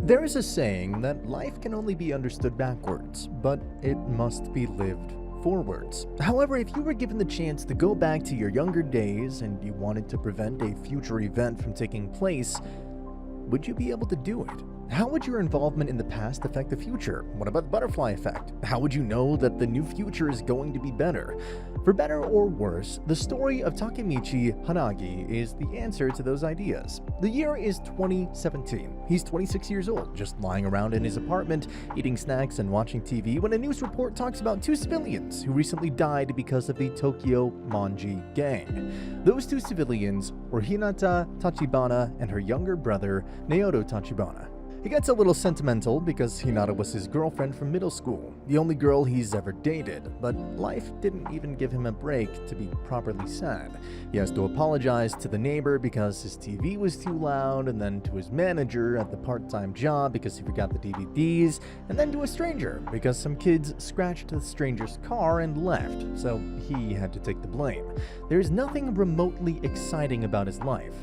There is a saying that life can only be understood backwards, but it must be lived forwards. However, if you were given the chance to go back to your younger days and you wanted to prevent a future event from taking place, would you be able to do it? How would your involvement in the past affect the future? What about the butterfly effect? How would you know that the new future is going to be better? For better or worse, the story of Takemichi Hanagi is the answer to those ideas. The year is 2017. He's 26 years old, just lying around in his apartment, eating snacks and watching TV when a news report talks about two civilians who recently died because of the Tokyo Manji gang. Those two civilians were Hinata Tachibana and her younger brother, Naoto Tachibana. He gets a little sentimental because Hinata was his girlfriend from middle school, the only girl he's ever dated, but life didn't even give him a break to be properly sad. He has to apologize to the neighbor because his TV was too loud, and then to his manager at the part-time job because he forgot the DVDs, and then to a stranger because some kids scratched the stranger's car and left, so he had to take the blame. There's nothing remotely exciting about his life.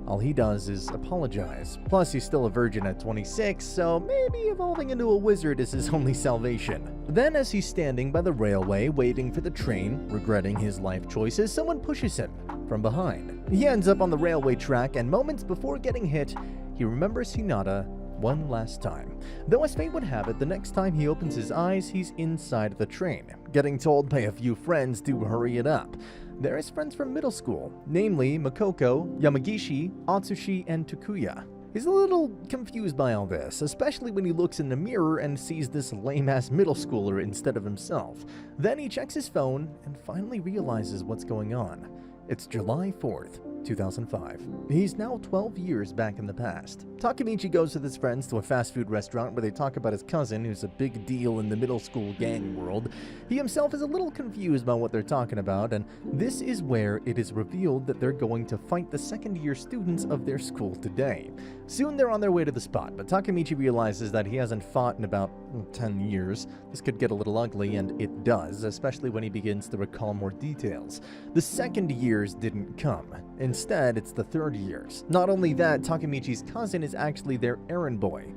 All he does is apologize. Plus, he's still a virgin at 26, so maybe evolving into a wizard is his only salvation. Then, as he's standing by the railway waiting for the train, regretting his life choices, someone pushes him from behind. He ends up on the railway track, and moments before getting hit, he remembers Hinata one last time. Though as fate would have it, the next time he opens his eyes, he's inside the train, getting told by a few friends to hurry it up. They're his friends from middle school, namely Makoko, Yamagishi, Atsushi, and Takuya. He's a little confused by all this, especially when he looks in the mirror and sees this lame-ass middle schooler instead of himself. Then he checks his phone and finally realizes what's going on. It's July 4th, 2005. He's now 12 years back in the past. Takemichi goes with his friends to a fast food restaurant where they talk about his cousin, who's a big deal in the middle school gang world. He himself is a little confused about what they're talking about, and this is where it is revealed that they're going to fight the second-year students of their school today. Soon they're on their way to the spot, but Takemichi realizes that he hasn't fought in about 10 years. This could get a little ugly, and it does, especially when he begins to recall more details. The second years didn't come. Instead, it's the third years. Not only that, Takemichi's cousin is actually their errand boy.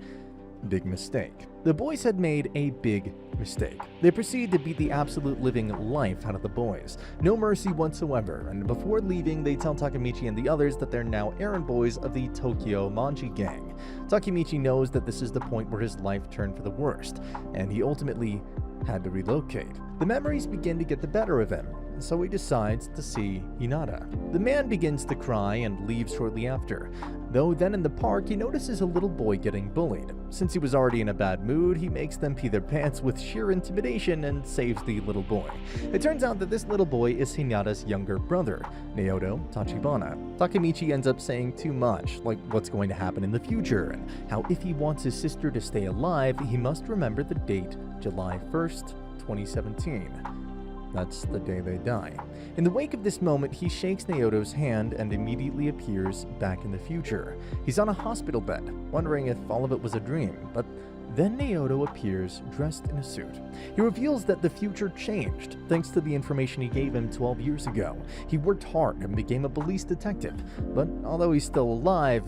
Big mistake. The boys had made a big mistake. They proceed to beat the absolute living life out of the boys. No mercy whatsoever, and before leaving, they tell Takemichi and the others that they're now errand boys of the Tokyo Manji gang. Takemichi knows that this is the point where his life turned for the worst, and he ultimately had to relocate. The memories begin to get the better of him, so he decides to see Hinata. The man begins to cry and leaves shortly after, though then in the park he notices a little boy getting bullied. Since he was already in a bad mood, he makes them pee their pants with sheer intimidation and saves the little boy. It turns out that this little boy is Hinata's younger brother, Naoto Tachibana. Takemichi ends up saying too much, like what's going to happen in the future, and how if he wants his sister to stay alive, he must remember the date, July 1st, 2017. That's the day they die. In the wake of this moment, he shakes Naoto's hand and immediately appears back in the future. He's on a hospital bed, wondering if all of it was a dream, but then Naoto appears dressed in a suit. He reveals that the future changed thanks to the information he gave him 12 years ago. He worked hard and became a police detective, but although he's still alive,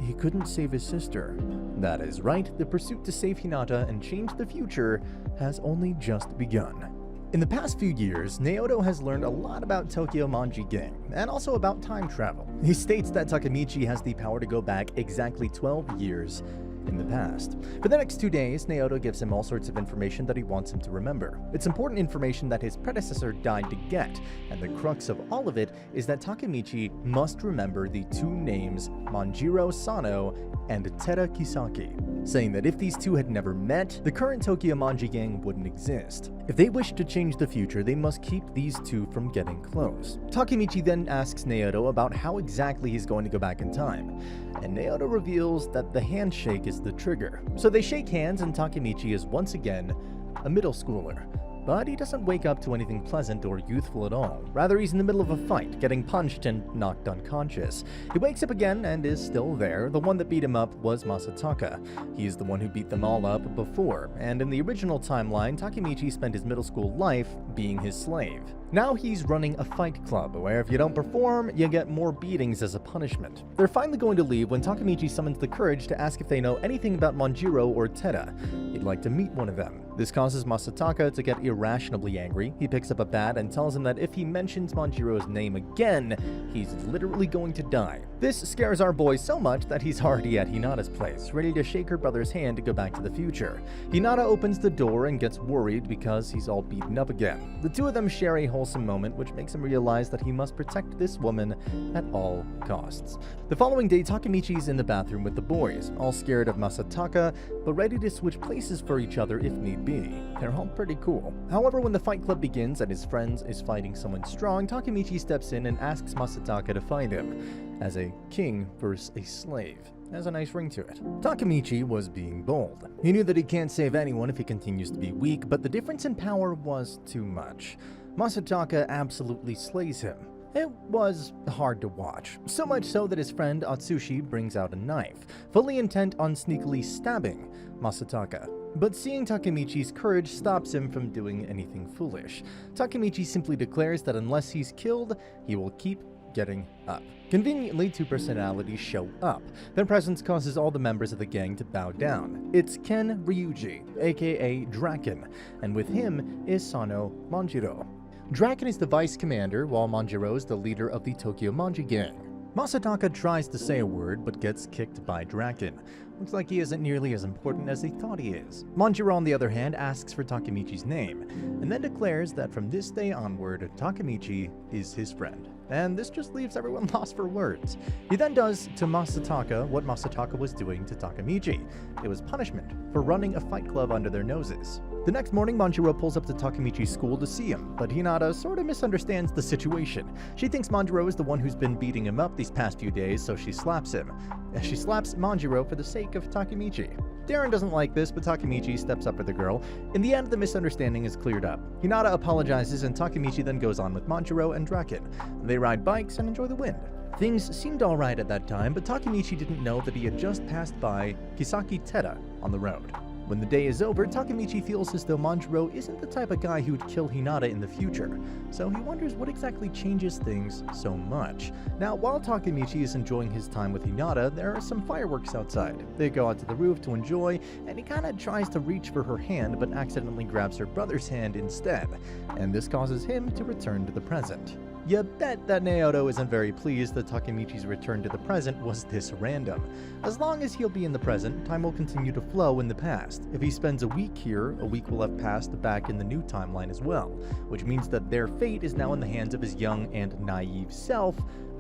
he couldn't save his sister. That is right, the pursuit to save Hinata and change the future has only just begun. In the past few years, Naoto has learned a lot about Tokyo Manji gang, and also about time travel. He states that Takemichi has the power to go back exactly 12 years in the past. For the next 2 days, Naoto gives him all sorts of information that he wants him to remember. It's important information that his predecessor died to get, and the crux of all of it is that Takemichi must remember the two names Manjiro Sano and Tera Kisaki, saying that if these two had never met, the current Tokyo Manji gang wouldn't exist. If they wish to change the future, they must keep these two from getting close. Takemichi then asks Naoto about how exactly he's going to go back in time, and Naoto reveals that the handshake is the trigger. So they shake hands, and Takemichi is once again a middle schooler. but he doesn't wake up to anything pleasant or youthful at all. Rather, he's in the middle of a fight, getting punched and knocked unconscious. He wakes up again and is still there. The one that beat him up was Masataka. He's the one who beat them all up before, and in the original timeline, Takemichi spent his middle school life being his slave. Now he's running a fight club, where if you don't perform, you get more beatings as a punishment. They're finally going to leave when Takemichi summons the courage to ask if they know anything about Manjiro or Teda. He'd like to meet one of them. This causes Masataka to get irrationally angry. He picks up a bat and tells him that if he mentions Manjiro's name again, he's literally going to die. This scares our boy so much that he's already at Hinata's place, ready to shake her brother's hand to go back to the future. Hinata opens the door and gets worried because he's all beaten up again. The two of them share a wholesome moment, which makes him realize that he must protect this woman at all costs. The following day, Takemichi's in the bathroom with the boys, all scared of Masataka, but ready to switch places for each other if need be. They're all pretty cool. However, when the fight club begins and his friends is fighting someone strong, Takemichi steps in and asks Masataka to fight him, as a king versus a slave. Has a nice ring to it. Takemichi was being bold. He knew that he can't save anyone if he continues to be weak, but the difference in power was too much. Masataka absolutely slays him. It was hard to watch, so much so that his friend Atsushi brings out a knife, fully intent on sneakily stabbing Masataka. But seeing Takemichi's courage stops him from doing anything foolish. Takemichi simply declares that unless he's killed, he will keep getting up. Conveniently, two personalities show up. Their presence causes all the members of the gang to bow down. It's Ken Ryuji, aka Draken, and with him is Sano Manjiro. Draken is the vice commander, while Manjiro is the leader of the Tokyo Manji gang. Masataka tries to say a word, but gets kicked by Draken. Looks like he isn't nearly as important as he thought he is. Manjiro, on the other hand, asks for Takemichi's name, and then declares that from this day onward, Takemichi is his friend. And this just leaves everyone lost for words. He then does to Masataka what Masataka was doing to Takemichi. It was punishment for running a fight club under their noses. The next morning, Manjiro pulls up to Takemichi's school to see him, but Hinata sort of misunderstands the situation. She thinks Manjiro is the one who's been beating him up these past few days, so she slaps him. She slaps Manjiro for the sake of Takemichi. Darren doesn't like this, but Takemichi steps up for the girl. In the end, the misunderstanding is cleared up. Hinata apologizes, and Takemichi then goes on with Manjiro and Draken. They ride bikes and enjoy the wind. Things seemed alright at that time, but Takemichi didn't know that he had just passed by Kisaki Teda on the road. When the day is over, Takemichi feels as though Manjiro isn't the type of guy who would kill Hinata in the future, so he wonders what exactly changes things so much. Now, while Takemichi is enjoying his time with Hinata, there are some fireworks outside. They go out to the roof to enjoy, and he kinda tries to reach for her hand, but accidentally grabs her brother's hand instead, and this causes him to return to the present. You bet that Naoto isn't very pleased that Takemichi's return to the present was this random. As long as he'll be in the present, time will continue to flow in the past. If he spends a week here, a week will have passed back in the new timeline as well, which means that their fate is now in the hands of his young and naive self,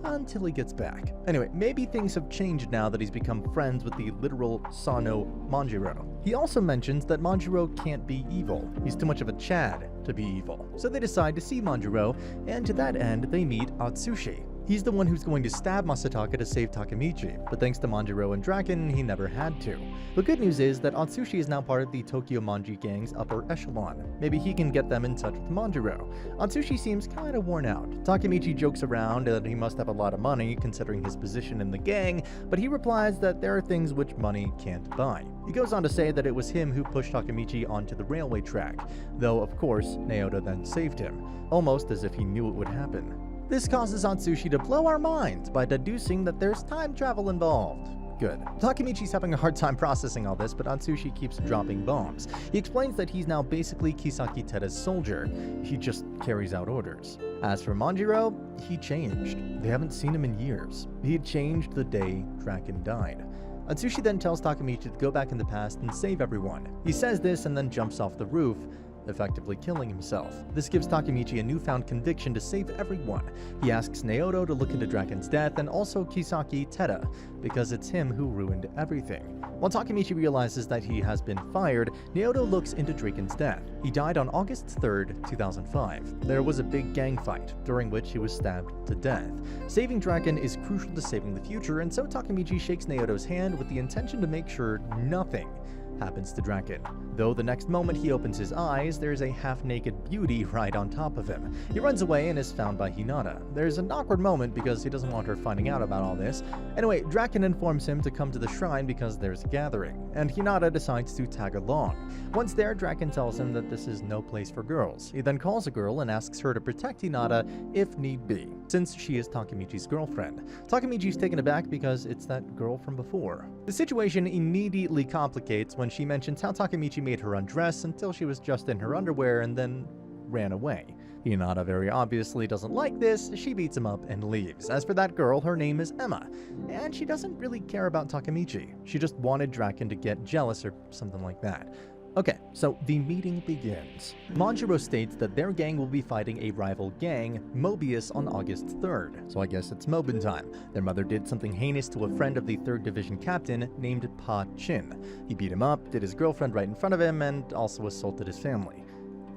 until he gets back. Anyway, maybe things have changed now that he's become friends with the literal Sano Manjiro. He also mentions that Manjiro can't be evil. He's too much of a Chad to be evil. So they decide to see Manjiro, and to that end, they meet Atsushi. He's the one who's going to stab Masataka to save Takemichi, but thanks to Manjiro and Draken, he never had to. The good news is that Atsushi is now part of the Tokyo Manji gang's upper echelon. Maybe he can get them in touch with Manjiro. Atsushi seems kinda worn out. Takemichi jokes around that he must have a lot of money considering his position in the gang, but he replies that there are things which money can't buy. He goes on to say that it was him who pushed Takemichi onto the railway track, though of course Naoto then saved him, almost as if he knew it would happen. This causes Atsushi to blow our minds by deducing that there's time travel involved. Good. Takemichi's having a hard time processing all this, but Atsushi keeps dropping bombs. He explains that he's now basically Kisaki Teda's soldier. He just carries out orders. As for Manjiro, he changed. They haven't seen him in years. He had changed the day Draken died. Atsushi then tells Takemichi to go back in the past and save everyone. He says this and then jumps off the roof, effectively killing himself. This gives Takemichi a newfound conviction to save everyone. He asks Naoto to look into Draken's death and also Kisaki Teda, because it's him who ruined everything. While Takemichi realizes that he has been fired, Naoto looks into Draken's death. He died on August 3rd, 2005. There was a big gang fight, during which he was stabbed to death. Saving Draken is crucial to saving the future, and so Takemichi shakes Naoto's hand with the intention to make sure nothing happens to Draken. Though the next moment he opens his eyes, there's a half-naked beauty right on top of him. He runs away and is found by Hinata. There's an awkward moment because he doesn't want her finding out about all this. Anyway, Draken informs him to come to the shrine because there's a gathering, and Hinata decides to tag along. Once there, Draken tells him that this is no place for girls. He then calls a girl and asks her to protect Hinata if need be, since she is Takemichi's girlfriend. Takemichi's taken aback because it's that girl from before. The situation immediately complicates when she mentions how Takemichi made her undress until she was just in her underwear and then ran away. Hinata very obviously doesn't like this, she beats him up and leaves. As for that girl, her name is Emma, and she doesn't really care about Takemichi. She just wanted Draken to get jealous or something like that. Okay, so the meeting begins. Manjiro states that their gang will be fighting a rival gang, Mobius, on August 3rd, so I guess it's Mobin time. Their mother did something heinous to a friend of the 3rd Division captain named Pa Chin. He beat him up, did his girlfriend right in front of him, and also assaulted his family.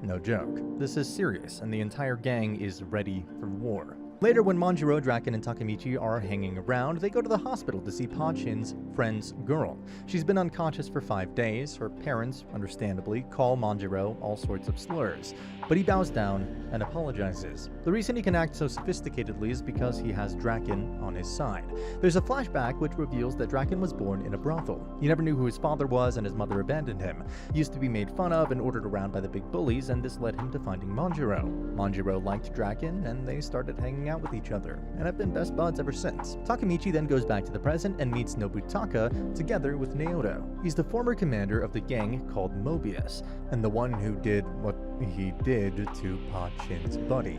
No joke. This is serious, and the entire gang is ready for war. Later, when Manjiro, Draken, and Takemichi are hanging around, they go to the hospital to see Pa Chin's friend's girl. She's been unconscious for 5 days. Her parents, understandably, call Manjiro all sorts of slurs, but he bows down and apologizes. The reason he can act so sophisticatedly is because he has Draken on his side. There's a flashback which reveals that Draken was born in a brothel. He never knew who his father was, and his mother abandoned him. He used to be made fun of and ordered around by the big bullies, and this led him to finding Manjiro. Manjiro liked Draken, and they started hanging out with each other, and have been best buds ever since. Takemichi then goes back to the present and meets Nobutaka together with Naoto. He's the former commander of the gang called Mobius, and the one who did what he did to Pa Chin's buddy.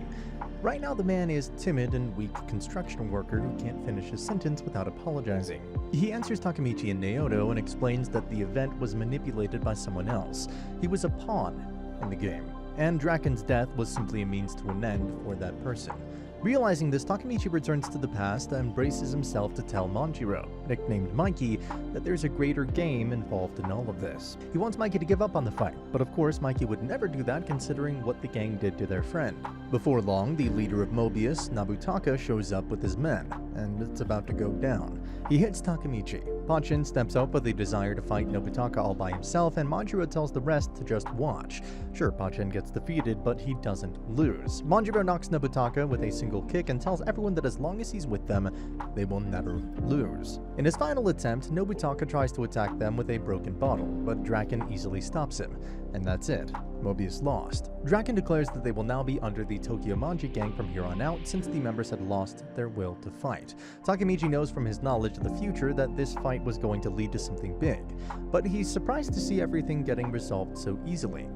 Right now, the man is timid and weak construction worker who can't finish his sentence without apologizing. He answers Takemichi and Naoto and explains that the event was manipulated by someone else. He was a pawn in the game, and Draken's death was simply a means to an end for that person. Realizing this, Takemichi returns to the past and braces himself to tell Manjiro, nicknamed Mikey, that there's a greater game involved in all of this. He wants Mikey to give up on the fight, but of course Mikey would never do that considering what the gang did to their friend. Before long, the leader of Mobius, Nobutaka, shows up with his men, and it's about to go down. He hits Takemichi. Pa Chin steps up with a desire to fight Nobutaka all by himself, and Manjiro tells the rest to just watch. Sure, Pa Chin gets defeated, but he doesn't lose. Manjiro knocks Nobutaka with a single kick and tells everyone that as long as he's with them, they will never lose. In his final attempt, Nobutaka tries to attack them with a broken bottle, but Draken easily stops him. And that's it. Mobius lost. Draken declares that they will now be under the Tokyo Manji gang from here on out since the members had lost their will to fight. Takemichi knows from his knowledge of the future that this fight was going to lead to something big, but he's surprised to see everything getting resolved so easily.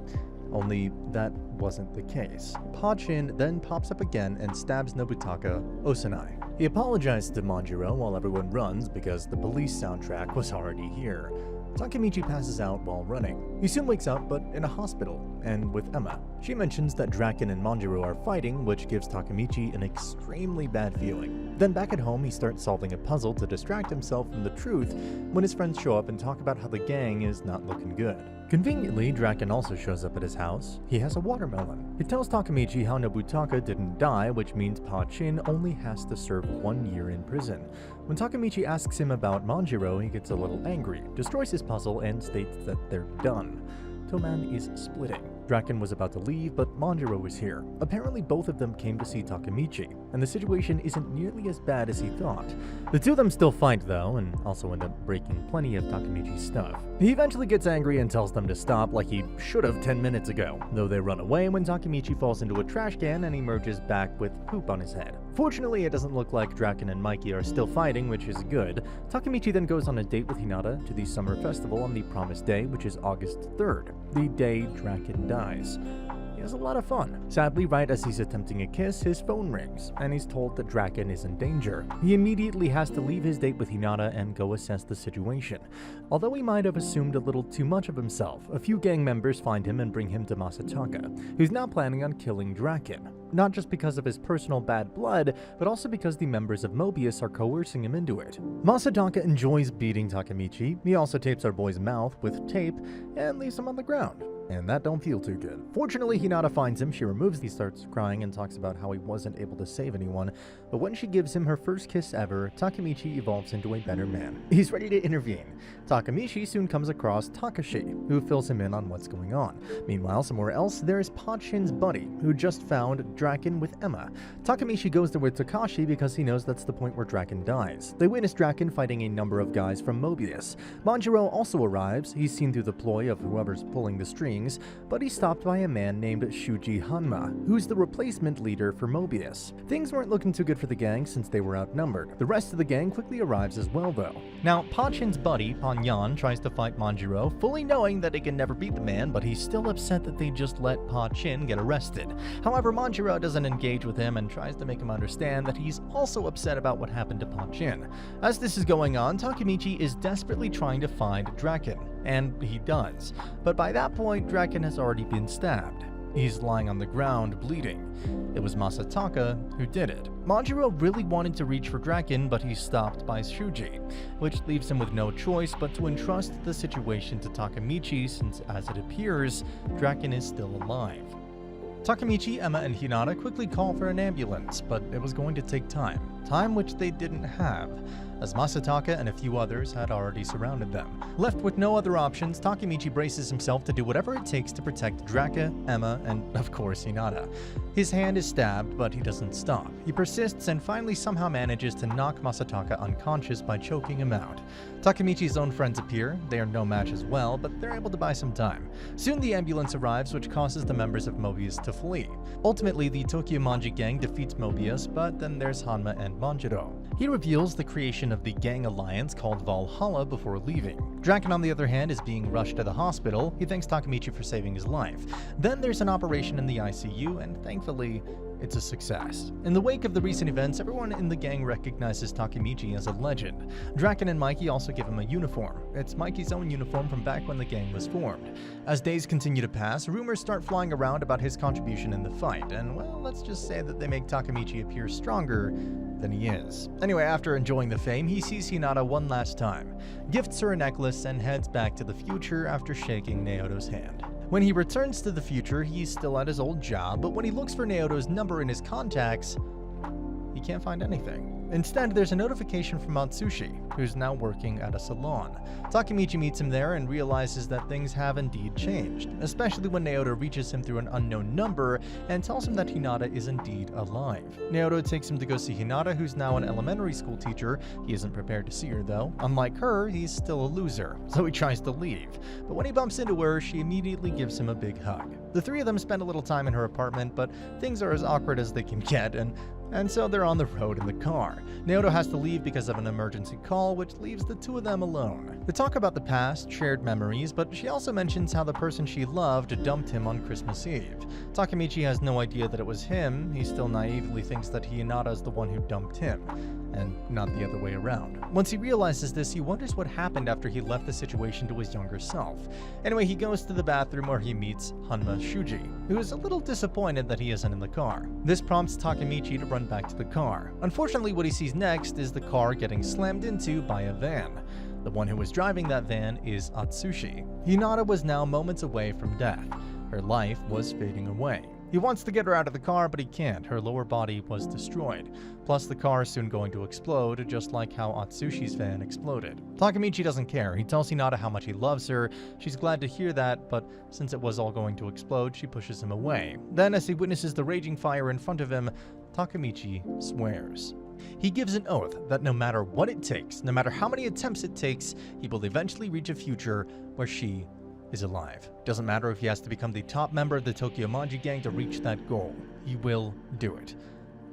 Only that wasn't the case. Pa Chin then pops up again and stabs Nobutaka Osanai. He apologized to Manjiro while everyone runs because the police soundtrack was already here. Takemichi passes out while running. He soon wakes up, but in a hospital, and with Emma. She mentions that Draken and Manjiro are fighting, which gives Takemichi an extremely bad feeling. Then back at home, he starts solving a puzzle to distract himself from the truth when his friends show up and talk about how the gang is not looking good. Conveniently, Draken also shows up at his house. He has a watermelon. He tells Takemichi how Nobutaka didn't die, which means Pa Chin only has to serve 1 year in prison. When Takemichi asks him about Manjiro, he gets a little angry, destroys his puzzle, and states that they're done. Toman is splitting. Draken was about to leave, but Manjiro was here. Apparently both of them came to see Takemichi, and the situation isn't nearly as bad as he thought. The two of them still fight though, and also end up breaking plenty of Takemichi's stuff. He eventually gets angry and tells them to stop like he should have 10 minutes ago, though they run away when Takemichi falls into a trash can and emerges back with poop on his head. Fortunately, it doesn't look like Draken and Mikey are still fighting, which is good. Takemichi then goes on a date with Hinata to the summer festival on the promised day, which is August 3rd, the day Draken dies. He has a lot of fun. Sadly, right as he's attempting a kiss, his phone rings, and he's told that Draken is in danger. He immediately has to leave his date with Hinata and go assess the situation. Although he might have assumed a little too much of himself, a few gang members find him and bring him to Masataka, who's now planning on killing Draken. Not just because of his personal bad blood, but also because the members of Mobius are coercing him into it. Masataka enjoys beating Takemichi. He also tapes our boy's mouth with tape and leaves him on the ground. and that don't feel too good. Fortunately, Hinata finds him, she removes, he starts crying and talks about how he wasn't able to save anyone, but when she gives him her first kiss ever, Takemichi evolves into a better man. He's ready to intervene. Takemichi soon comes across Takashi, who fills him in on what's going on. Meanwhile, somewhere else, there's Pachin's buddy, who just found Draken with Emma. Takemichi goes there with Takashi because he knows that's the point where Draken dies. They witness Draken fighting a number of guys from Mobius. Manjiro also arrives. He's seen through the ploy of whoever's pulling the strings, but he's stopped by a man named Shuji Hanma, who's the replacement leader for Mobius. Things weren't looking too good for the gang since they were outnumbered. The rest of the gang quickly arrives as well, though. Now, Pachin's buddy, Panyan, tries to fight Manjiro, fully knowing that he can never beat the man, but he's still upset that they just let Pachin get arrested. However, Manjiro doesn't engage with him and tries to make him understand that he's also upset about what happened to Pachin. As this is going on, Takemichi is desperately trying to find Draken, and he does. But by that point, Draken has already been stabbed. He's lying on the ground, bleeding. It was Masataka who did it. Manjiro really wanted to reach for Draken, but he's stopped by Shuji, which leaves him with no choice but to entrust the situation to Takemichi, since as it appears, Draken is still alive. Takemichi, Emma, and Hinata quickly call for an ambulance, but it was going to take time which they didn't have, as Masataka and a few others had already surrounded them. Left with no other options, Takemichi braces himself to do whatever it takes to protect Draka, Emma, and of course Hinata. His hand is stabbed, but he doesn't stop. He persists and finally somehow manages to knock Masataka unconscious by choking him out. Takemichi's own friends appear. They are no match as well, but they're able to buy some time. Soon the ambulance arrives, which causes the members of Mobius to flee. Ultimately, the Tokyo Manji gang defeats Mobius, but then there's Hanma and Manjiro. He reveals the creation of the gang alliance called Valhalla before leaving. Draken, on the other hand, is being rushed to the hospital. He thanks Takemichi for saving his life. Then there's an operation in the ICU, and thankfully, it's a success. In the wake of the recent events, everyone in the gang recognizes Takemichi as a legend. Draken and Mikey also give him a uniform. It's Mikey's own uniform from back when the gang was formed. As days continue to pass, rumors start flying around about his contribution in the fight, and well, let's just say that they make Takemichi appear stronger than he is. Anyway, after enjoying the fame, he sees Hinata one last time, gifts her a necklace, and heads back to the future after shaking Naoto's hand. When he returns to the future, he's still at his old job, but when he looks for Naoto's number in his contacts, he can't find anything. Instead, there's a notification from Atsushi, who's now working at a salon. Takemichi meets him there and realizes that things have indeed changed, especially when Naoto reaches him through an unknown number and tells him that Hinata is indeed alive. Naoto takes him to go see Hinata, who's now an elementary school teacher. He isn't prepared to see her though. Unlike her, he's still a loser, so he tries to leave. But when he bumps into her, she immediately gives him a big hug. The three of them spend a little time in her apartment, but things are as awkward as they can get, and so they're on the road in the car. Naoto has to leave because of an emergency call, which leaves the two of them alone. They talk about the past, shared memories, but she also mentions how the person she loved dumped him on Christmas Eve. Takemichi has no idea that it was him. He still naively thinks that Hinata is the one who dumped him, and not the other way around. Once he realizes this, he wonders what happened after he left the situation to his younger self. Anyway, he goes to the bathroom where he meets Hanma Shuji, who is a little disappointed that he isn't in the car. This prompts Takemichi to run back to the car. Unfortunately, what he sees next is the car getting slammed into by a van. The one who was driving that van is Atsushi. Hinata was now moments away from death. Her life was fading away. He wants to get her out of the car, but he can't. Her lower body was destroyed. Plus, the car is soon going to explode, just like how Atsushi's van exploded. Takemichi doesn't care. He tells Hinata how much he loves her. She's glad to hear that, but since it was all going to explode, she pushes him away. Then, as he witnesses the raging fire in front of him, Takemichi swears. He gives an oath that no matter what it takes, no matter how many attempts it takes, he will eventually reach a future where she is alive. Doesn't matter if he has to become the top member of the Tokyo Manji gang to reach that goal. He will do it.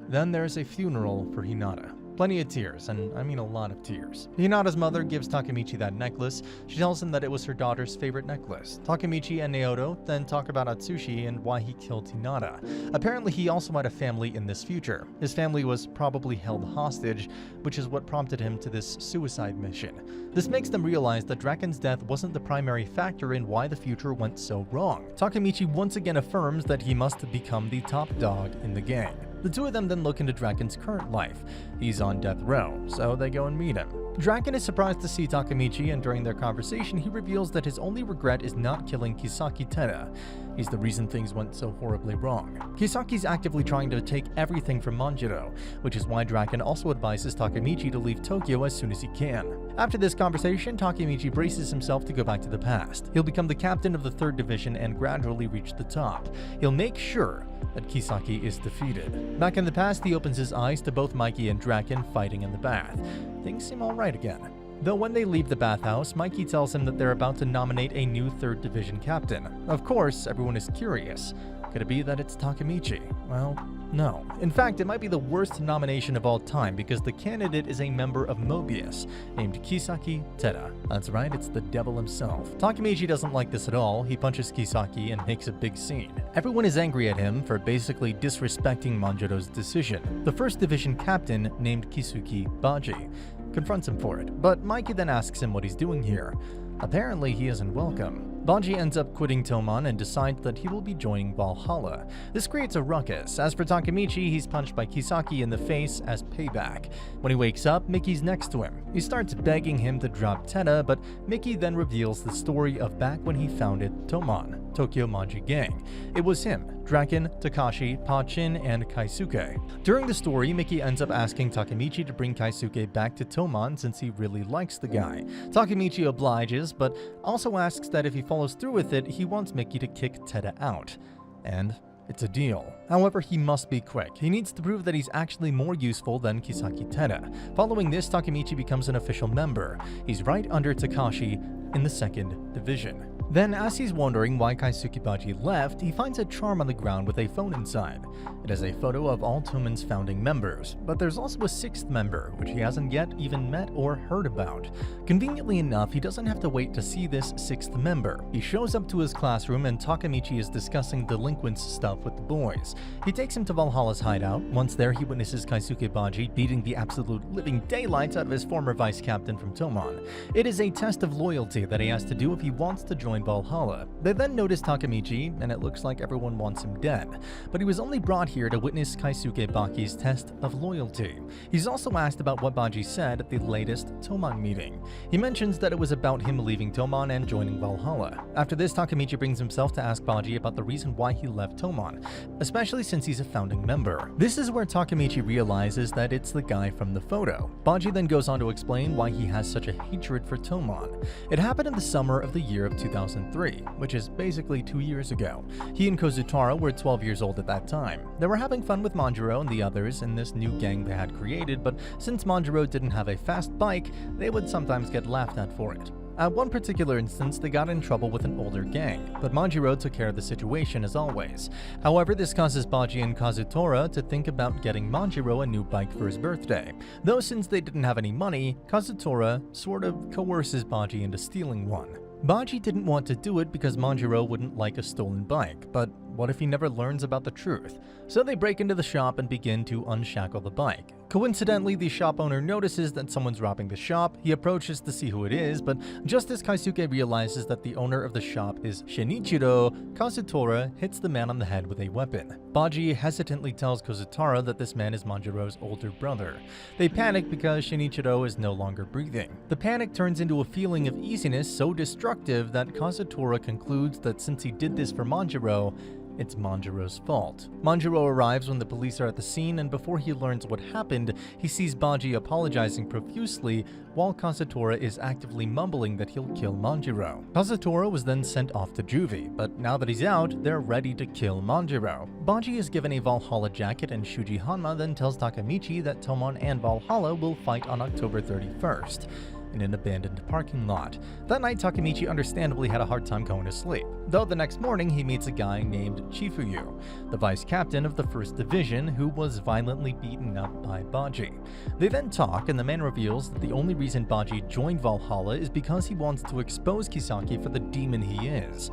Then there's a funeral for Hinata. Plenty of tears, and I mean a lot of tears. Hinata's mother gives Takemichi that necklace. She tells him that it was her daughter's favorite necklace. Takemichi and Naoto then talk about Atsushi and why he killed Hinata. Apparently, he also had a family in this future. His family was probably held hostage, which is what prompted him to this suicide mission. This makes them realize that Draken's death wasn't the primary factor in why the future went so wrong. Takemichi once again affirms that he must become the top dog in the gang. The two of them then look into Draken's current life. He's on death row, so they go and meet him. Draken is surprised to see Takemichi, and during their conversation, he reveals that his only regret is not killing Kisaki Teda. He's the reason things went so horribly wrong. Kisaki's actively trying to take everything from Manjiro, which is why Draken also advises Takemichi to leave Tokyo as soon as he can. After this conversation, Takemichi braces himself to go back to the past. He'll become the captain of the 3rd Division and gradually reach the top. He'll make sure that Kisaki is defeated. Back in the past, he opens his eyes to both Mikey and Draken fighting in the bath. Things seem alright again. Though when they leave the bathhouse, Mikey tells him that they're about to nominate a new 3rd Division captain. Of course, everyone is curious. Could it be that it's Takemichi? Well, no. In fact, it might be the worst nomination of all time because the candidate is a member of Mobius named Kisaki Teda. That's right, it's the devil himself. Takemichi doesn't like this at all. He punches Kisaki and makes a big scene. Everyone is angry at him for basically disrespecting Manjiro's decision. The 1st Division captain, named Kisuki Baji, confronts him for it, but Mikey then asks him what he's doing here. Apparently, he isn't welcome. Baji ends up quitting Tomon and decides that he will be joining Valhalla. This creates a ruckus. As for Takemichi, he's punched by Kisaki in the face as payback. When he wakes up, Mickey's next to him. He starts begging him to drop Teda, but Mickey then reveals the story of back when he founded Tomon, Tokyo Manji Gang. It was him, Draken, Takashi, Pachin, and Kaisuke. During the story, Mickey ends up asking Takemichi to bring Kaisuke back to Tomon since he really likes the guy. Takemichi obliges, but also asks that if he follows through with it, he wants Mickey to kick Teda out. And it's a deal. However, he must be quick. He needs to prove that he's actually more useful than Kisaki Teda. Following this, Takemichi becomes an official member. He's right under Takashi in the 2nd Division. Then, as he's wondering why Kaisuke Baji left, he finds a charm on the ground with a phone inside. It has a photo of all Tomon's founding members, but there's also a 6th member, which he hasn't yet even met or heard about. Conveniently enough, he doesn't have to wait to see this 6th member. He shows up to his classroom and Takemichi is discussing delinquents stuff with the boys. He takes him to Valhalla's hideout. Once there, he witnesses Kaisuke Baji beating the absolute living daylights out of his former vice captain from Tomon. It is a test of loyalty that he has to do if he wants to join Valhalla. They then notice Takemichi, and it looks like everyone wants him dead. But he was only brought here to witness Kaisuke Baki's test of loyalty. He's also asked about what Baji said at the latest Tomon meeting. He mentions that it was about him leaving Tomon and joining Valhalla. After this, Takemichi brings himself to ask Baji about the reason why he left Tomon, especially since he's a founding member. This is where Takemichi realizes that it's the guy from the photo. Baji then goes on to explain why he has such a hatred for Tomon. It happened in the summer of the year of 2003, which is basically 2 years ago. He and Kozutara were 12 years old at that time. They were having fun with Manjiro and the others in this new gang they had created, but since Manjiro didn't have a fast bike, they would sometimes get laughed at for it. At one particular instance, they got in trouble with an older gang, but Manjiro took care of the situation as always. However, this causes Baji and Kazutora to think about getting Manjiro a new bike for his birthday. Though since they didn't have any money, Kazutora sort of coerces Baji into stealing one. Baji didn't want to do it because Manjiro wouldn't like a stolen bike, but what if he never learns about the truth? So they break into the shop and begin to unshackle the bike. Coincidentally, the shop owner notices that someone's robbing the shop. He approaches to see who it is, but just as Kaisuke realizes that the owner of the shop is Shinichiro, Kazutora hits the man on the head with a weapon. Baji hesitantly tells Kozutara that this man is Manjiro's older brother. They panic because Shinichiro is no longer breathing. The panic turns into a feeling of easiness so destructive that Kazutora concludes that since he did this for Manjiro, it's Manjiro's fault. Manjiro arrives when the police are at the scene, and before he learns what happened, he sees Baji apologizing profusely while Kazutora is actively mumbling that he'll kill Manjiro. Kazutora was then sent off to juvie, but now that he's out, they're ready to kill Manjiro. Baji is given a Valhalla jacket, and Shuji Hanma then tells Takemichi that Tomon and Valhalla will fight on October 31st. In an abandoned parking lot. That night, Takemichi understandably had a hard time going to sleep, though the next morning he meets a guy named Chifuyu, the vice captain of the 1st Division, who was violently beaten up by Baji. They then talk, and the man reveals that the only reason Baji joined Valhalla is because he wants to expose Kisaki for the demon he is.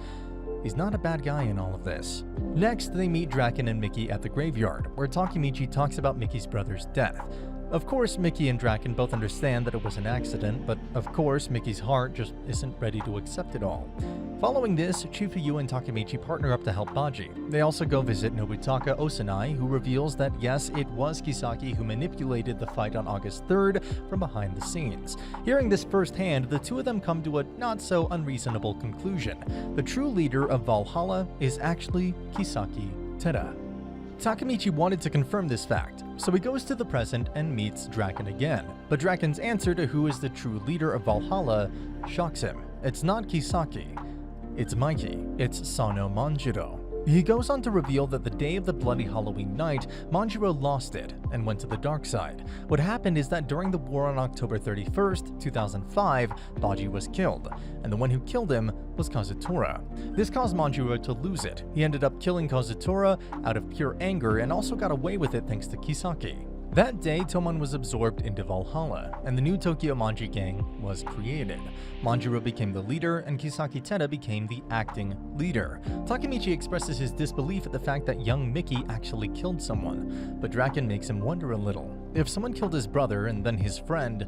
He's not a bad guy in all of this. Next, they meet Draken and Mickey at the graveyard, where Takemichi talks about Mickey's brother's death. Of course, Mickey and Draken both understand that it was an accident, but of course, Mickey's heart just isn't ready to accept it all. Following this, Chifuyu and Takemichi partner up to help Baji. They also go visit Nobutaka Osanai, who reveals that yes, it was Kisaki who manipulated the fight on August 3rd from behind the scenes. Hearing this firsthand, the two of them come to a not-so-unreasonable conclusion. The true leader of Valhalla is actually Kisaki Teda. Takemichi wanted to confirm this fact, so he goes to the present and meets Draken again. But Draken's answer to who is the true leader of Valhalla shocks him. It's not Kisaki. It's Mikey. It's Sano Manjiro. He goes on to reveal that the day of the bloody Halloween night, Manjiro lost it and went to the dark side. What happened is that during the war on October 31st, 2005, Baji was killed, and the one who killed him was Kazutora. This caused Manjiro to lose it. He ended up killing Kazutora out of pure anger and also got away with it thanks to Kisaki. That day, Toman was absorbed into Valhalla, and the new Tokyo Manji gang was created. Manjiro became the leader, and Kisaki Teda became the acting leader. Takemichi expresses his disbelief at the fact that young Mickey actually killed someone, but Draken makes him wonder a little. If someone killed his brother and then his friend,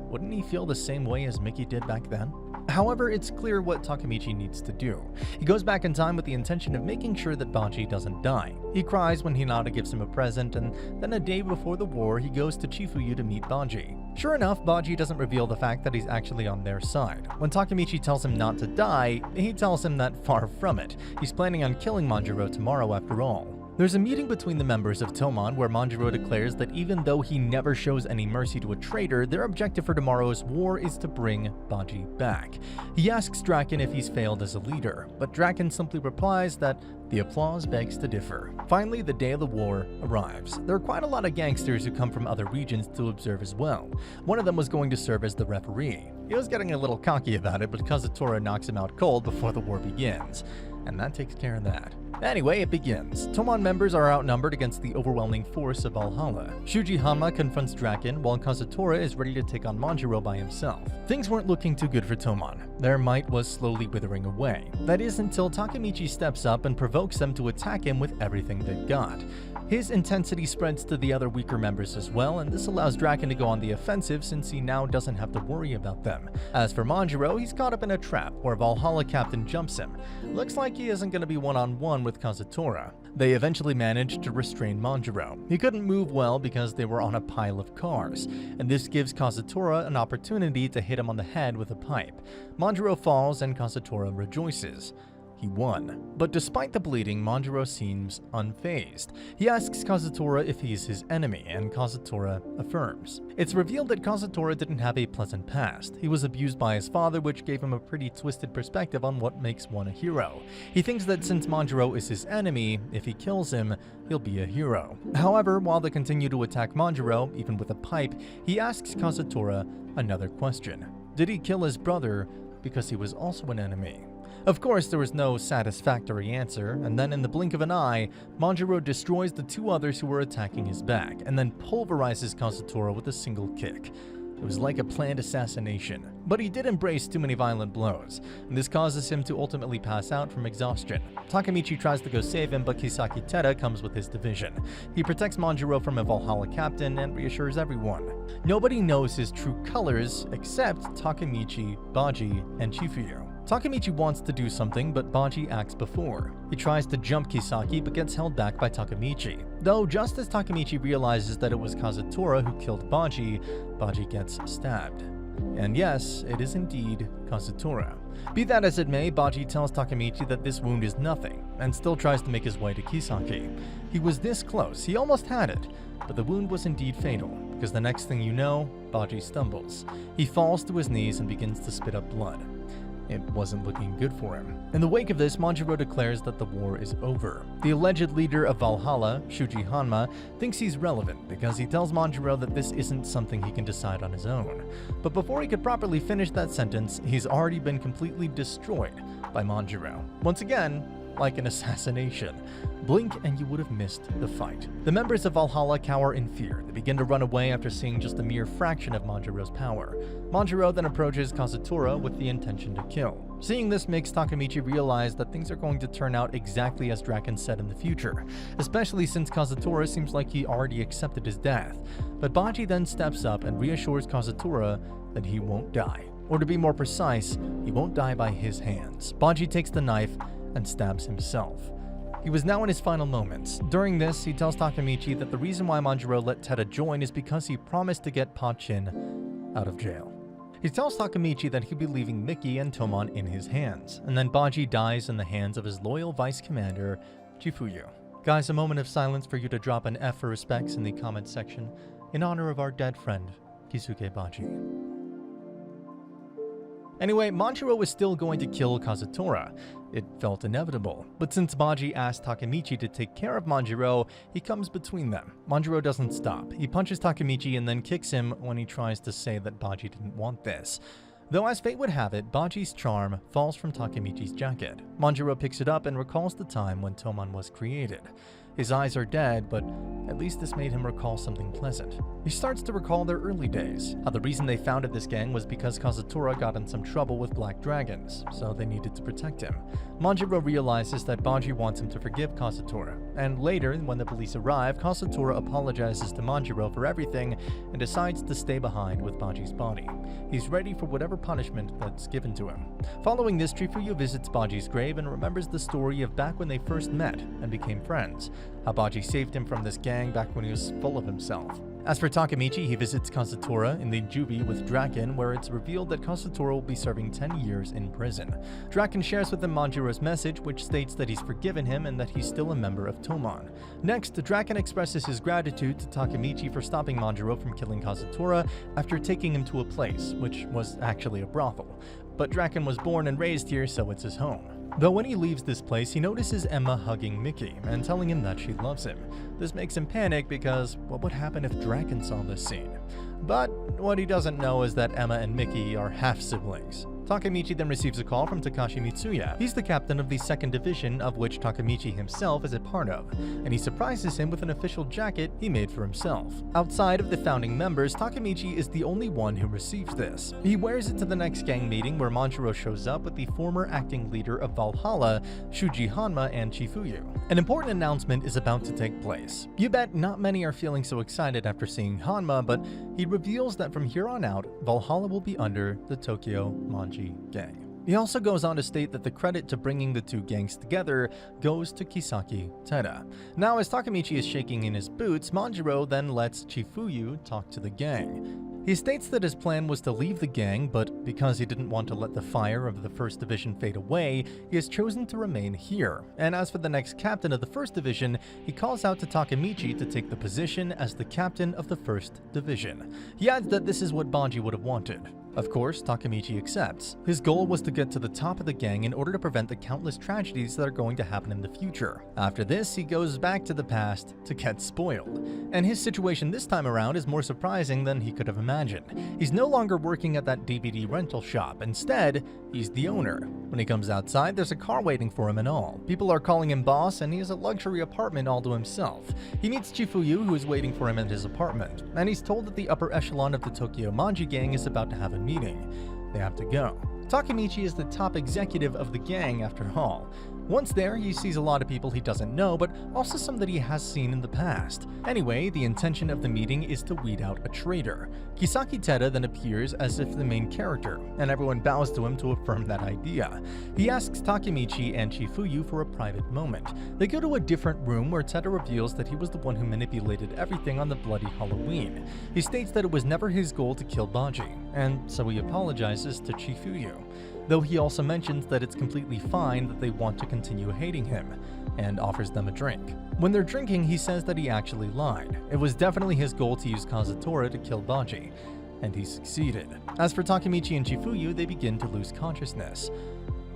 wouldn't he feel the same way as Mickey did back then? However, it's clear what Takemichi needs to do. He goes back in time with the intention of making sure that Baji doesn't die. He cries when Hinata gives him a present, and then a day before the war, he goes to Chifuyu to meet Baji. Sure enough, Baji doesn't reveal the fact that he's actually on their side. When Takemichi tells him not to die, he tells him that far from it. He's planning on killing Manjiro tomorrow after all. There's a meeting between the members of Toman where Manjiro declares that even though he never shows any mercy to a traitor, their objective for tomorrow's war is to bring Baji back. He asks Draken if he's failed as a leader, but Draken simply replies that the applause begs to differ. Finally, the day of the war arrives. There are quite a lot of gangsters who come from other regions to observe as well. One of them was going to serve as the referee. He was getting a little cocky about it, but Kazutora knocks him out cold before the war begins. And that takes care of that. Anyway, it begins. Toman members are outnumbered against the overwhelming force of Valhalla. Shuji Hanma confronts Draken, while Kazutora is ready to take on Manjiro by himself. Things weren't looking too good for Toman. Their might was slowly withering away. That is until Takemichi steps up and provokes them to attack him with everything they've got. His intensity spreads to the other weaker members as well, and this allows Draken to go on the offensive since he now doesn't have to worry about them. As for Manjiro, he's caught up in a trap where Valhalla Captain jumps him. Looks like he isn't going to be one-on-one with Kazutora. They eventually manage to restrain Manjiro. He couldn't move well because they were on a pile of cars, and this gives Kazutora an opportunity to hit him on the head with a pipe. Manjiro falls and Kazutora rejoices. He won. But despite the bleeding, Manjiro seems unfazed. He asks Kazutora if he's his enemy, and Kazutora affirms. It's revealed that Kazutora didn't have a pleasant past. He was abused by his father, which gave him a pretty twisted perspective on what makes one a hero. He thinks that since Manjiro is his enemy, if he kills him, he'll be a hero. However, while they continue to attack Manjiro, even with a pipe, he asks Kazutora another question. Did he kill his brother because he was also an enemy? Of course, there was no satisfactory answer, and then in the blink of an eye, Manjiro destroys the two others who were attacking his back, and then pulverizes Kazutora with a single kick. It was like a planned assassination, but he did embrace too many violent blows, and this causes him to ultimately pass out from exhaustion. Takemichi tries to go save him, but Kisaki Teda comes with his division. He protects Manjiro from a Valhalla captain and reassures everyone. Nobody knows his true colors except Takemichi, Baji, and Chifuyu. Takemichi wants to do something, but Baji acts before. He tries to jump Kisaki, but gets held back by Takemichi. Though, just as Takemichi realizes that it was Kazutora who killed Baji, Baji gets stabbed. And yes, it is indeed Kazutora. Be that as it may, Baji tells Takemichi that this wound is nothing, and still tries to make his way to Kisaki. He was this close, he almost had it, but the wound was indeed fatal, because the next thing you know, Baji stumbles. He falls to his knees and begins to spit up blood. It wasn't looking good for him. In the wake of this, Manjiro declares that the war is over. The alleged leader of Valhalla, Shuji Hanma, thinks he's relevant because he tells Manjiro that this isn't something he can decide on his own. But before he could properly finish that sentence, he's already been completely destroyed by Manjiro. Once again, like an assassination. Blink and you would have missed the fight. The members of Valhalla cower in fear. They begin to run away after seeing just a mere fraction of Manjiro's power. Manjiro then approaches Kazutora with the intention to kill. Seeing this makes Takemichi realize that things are going to turn out exactly as Draken said in the future, especially since Kazutora seems like he already accepted his death. But Baji then steps up and reassures Kazutora that he won't die. Or to be more precise, he won't die by his hands. Baji takes the knife and stabs himself. He was now in his final moments. During this, he tells Takemichi that the reason why Manjiro let Teda join is because he promised to get Pa-chin out of jail. He tells Takemichi that he'll be leaving Miki and Toman in his hands, and then Baji dies in the hands of his loyal vice commander, Chifuyu. Guys, a moment of silence for you to drop an F for respects in the comments section in honor of our dead friend, Kisuke Baji. Anyway, Manjiro was still going to kill Kazutora. It felt inevitable, but since Baji asked Takemichi to take care of Manjiro, he comes between them. Manjiro doesn't stop. He punches Takemichi and then kicks him when he tries to say that Baji didn't want this. Though as fate would have it, Baji's charm falls from Takemichi's jacket. Manjiro picks it up and recalls the time when Toman was created. His eyes are dead, but at least this made him recall something pleasant. He starts to recall their early days, how the reason they founded this gang was because Kazutora got in some trouble with black dragons, so they needed to protect him. Manjiro realizes that Baji wants him to forgive Kazutora, and later, when the police arrive, Kazutora apologizes to Manjiro for everything and decides to stay behind with Baji's body. He's ready for whatever punishment that's given to him. Following this, Chifuyu visits Baji's grave and remembers the story of back when they first met and became friends, how Baji saved him from this gang back when he was full of himself. As for Takemichi, he visits Kazutora in the juvie with Draken, where it's revealed that Kazutora will be serving 10 years in prison. Draken shares with him Manjiro's message, which states that he's forgiven him and that he's still a member of Toman. Next, Draken expresses his gratitude to Takemichi for stopping Manjiro from killing Kazutora after taking him to a place, which was actually a brothel. But Draken was born and raised here, so it's his home. Though when he leaves this place, he notices Emma hugging Miki and telling him that she loves him. This makes him panic because what would happen if Draken saw this scene? But what he doesn't know is that Emma and Miki are half-siblings. Takemichi then receives a call from Takashi Mitsuya. He's the captain of the 2nd Division, of which Takemichi himself is a part of, and he surprises him with an official jacket he made for himself. Outside of the founding members, Takemichi is the only one who receives this. He wears it to the next gang meeting where Manjiro shows up with the former acting leader of Valhalla, Shuji Hanma, and Chifuyu. An important announcement is about to take place. You bet not many are feeling so excited after seeing Hanma, but he reveals that from here on out, Valhalla will be under the Tokyo Manji gang. He also goes on to state that the credit to bringing the two gangs together goes to Kisaki Teda. Now, as Takemichi is shaking in his boots, Manjiro then lets Chifuyu talk to the gang. He states that his plan was to leave the gang, but because he didn't want to let the fire of the 1st Division fade away, he has chosen to remain here. And as for the next captain of the 1st Division, he calls out to Takemichi to take the position as the captain of the 1st Division. He adds that this is what Baji would have wanted. Of course, Takemichi accepts. His goal was to get to the top of the gang in order to prevent the countless tragedies that are going to happen in the future. After this, he goes back to the past to get spoiled. And his situation this time around is more surprising than he could have imagined. He's no longer working at that DVD rental shop. Instead, he's the owner. When he comes outside, there's a car waiting for him and all. People are calling him boss, and he has a luxury apartment all to himself. He meets Chifuyu, who is waiting for him at his apartment, and he's told that the upper echelon of the Tokyo Manji gang is about to have a meeting. They have to go. Takemichi is the top executive of the gang after all. Once there, he sees a lot of people he doesn't know, but also some that he has seen in the past. Anyway, the intention of the meeting is to weed out a traitor. Kisaki Teda then appears as if the main character, and everyone bows to him to affirm that idea. He asks Takemichi and Chifuyu for a private moment. They go to a different room where Teda reveals that he was the one who manipulated everything on the bloody Halloween. He states that it was never his goal to kill Baji, and so he apologizes to Chifuyu. Though he also mentions that it's completely fine that they want to continue hating him, and offers them a drink. When they're drinking, he says that he actually lied. It was definitely his goal to use Kazutora to kill Baji, and he succeeded. As for Takemichi and Chifuyu, they begin to lose consciousness.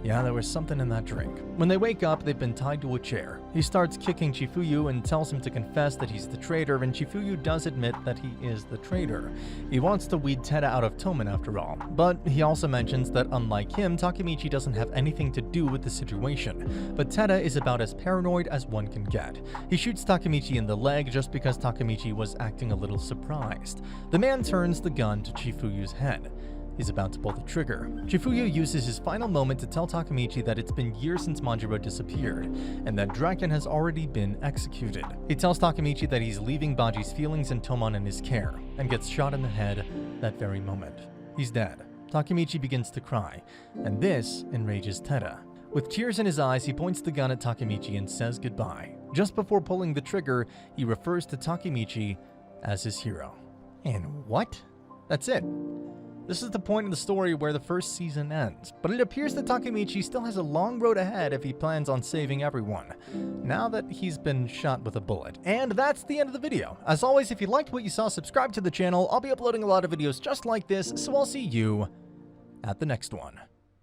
Yeah, there was something in that drink. When they wake up, they've been tied to a chair. He starts kicking Chifuyu and tells him to confess that he's the traitor, and Chifuyu does admit that he is the traitor. He wants to weed Teda out of Toman after all, but he also mentions that unlike him, Takemichi doesn't have anything to do with the situation. But Teda is about as paranoid as one can get. He shoots Takemichi in the leg just because Takemichi was acting a little surprised. The man turns the gun to Chifuyu's head. He's about to pull the trigger. Chifuyu uses his final moment to tell Takemichi that it's been years since Manjiro disappeared, and that Draken has already been executed. He tells Takemichi that he's leaving Baji's feelings and Toman in his care, and gets shot in the head that very moment. He's dead. Takemichi begins to cry, and this enrages Tada. With tears in his eyes, he points the gun at Takemichi and says goodbye. Just before pulling the trigger, he refers to Takemichi as his hero. And what? That's it. This is the point in the story where the first season ends, but it appears that Takemichi still has a long road ahead if he plans on saving everyone, now that he's been shot with a bullet. And that's the end of the video. As always, if you liked what you saw, subscribe to the channel. I'll be uploading a lot of videos just like this, so I'll see you at the next one.